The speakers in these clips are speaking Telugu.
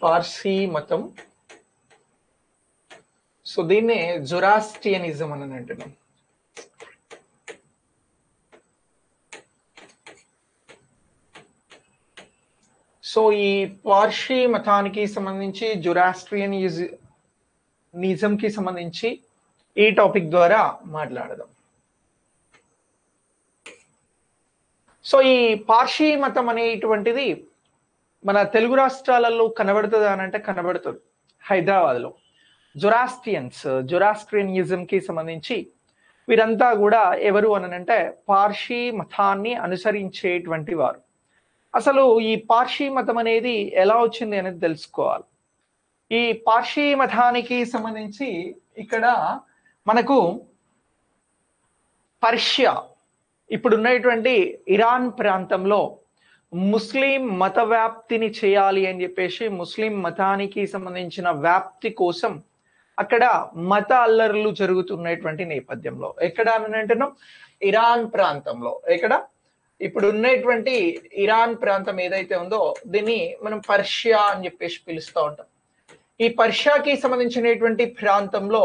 పార్సీ మతం. సో దీన్నే జొరాస్ట్రియనిజం అని అంటున్నాం. సో ఈ పార్సీ మతానికి సంబంధించి జొరాస్ట్రియనిజం కి సంబంధించి ఈ టాపిక్ ద్వారా మాట్లాడదాం. సో ఈ పార్సీ మతం అనేటువంటిది మన తెలుగు రాష్ట్రాలలో కనబడుతుందా అని అంటే కనబడుతుంది. హైదరాబాద్లో జొరాస్ట్రియనిజం కి సంబంధించి వీరంతా కూడా ఎవరు అని అంటే పార్సీ మతాన్ని అనుసరించేటువంటి వారు. అసలు ఈ పార్సీ మతం అనేది ఎలా వచ్చింది అనేది తెలుసుకోవాలి. ఈ పార్సీ మతానికి సంబంధించి ఇక్కడ మనకు పర్షియా ఇప్పుడున్నటువంటి ఇరాన్ ప్రాంతంలో ముస్లిం మత వ్యాప్తిని చేయాలి అని చెప్పేసి ముస్లిం మతానికి సంబంధించిన వ్యాప్తి కోసం అక్కడ మత అల్లర్లు జరుగుతున్నటువంటి నేపథ్యంలో ఎక్కడ అని అంటున్నాం, ఇరాన్ ప్రాంతంలో. ఎక్కడ ఇప్పుడు ఉన్నటువంటి ఇరాన్ ప్రాంతం ఏదైతే ఉందో దీన్ని మనం పర్షియా అని చెప్పేసి పిలుస్తూ ఉంటాం. ఈ పర్షియాకి సంబంధించినటువంటి ప్రాంతంలో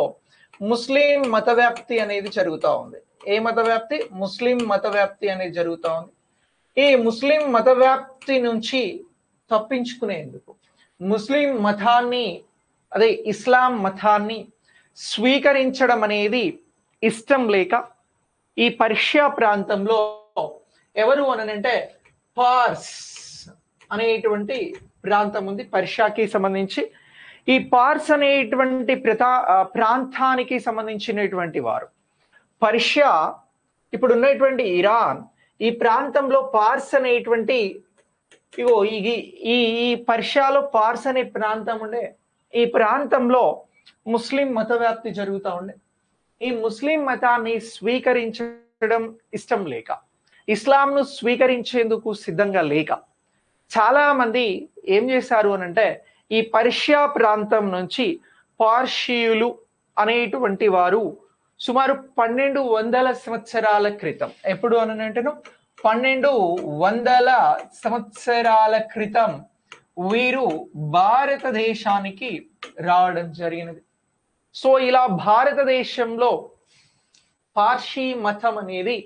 ముస్లిం మత వ్యాప్తి అనేది జరుగుతూ ఉంది. ఏ మత వ్యాప్తి? ముస్లిం మత వ్యాప్తి అనేది జరుగుతూ ఉంది. ఈ ముస్లిం మత వ్యాప్తి నుంచి తప్పించుకునేందుకు ముస్లిం మతాన్ని అదే ఇస్లాం మతాన్ని స్వీకరించడం అనేది ఇష్టం లేక ఈ పర్షియా ప్రాంతంలో ఎవరు అనంటే పార్స్ అనేటువంటి ప్రాంతం ఉంది పర్షియాకి సంబంధించి. ఈ పార్స్ అనేటువంటి ప్రాంతానికి సంబంధించినటువంటి వారు పర్షియా ఇప్పుడు ఉన్నటువంటి ఇరాన్ ఈ ప్రాంతంలో పార్స్ అనేటువంటి ఈ పర్షియాలో పార్స్ అనే ప్రాంతం ఉండే. ఈ ప్రాంతంలో ముస్లిం మత వ్యాప్తి జరుగుతూ ఉండే. ఈ ముస్లిం మతాన్ని స్వీకరించడం ఇష్టం లేక ఇస్లాంను స్వీకరించేందుకు సిద్ధంగా లేక చాలా మంది ఏం చేశారు అనంటే ఈ పర్షియా ప్రాంతం నుంచి పార్షియులు అనేటువంటి వారు సుమారు 1200 సంవత్సరాల క్రితం, ఎప్పుడు అని అంటేను 1200 సంవత్సరాల క్రితం వీరు భారతదేశానికి రావడం జరిగినది. సో ఇలా భారతదేశంలో పార్సీ మతం అనేది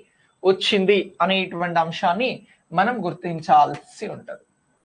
వచ్చింది అనేటువంటి అంశాన్ని మనం గుర్తించాల్సి ఉంటుంది.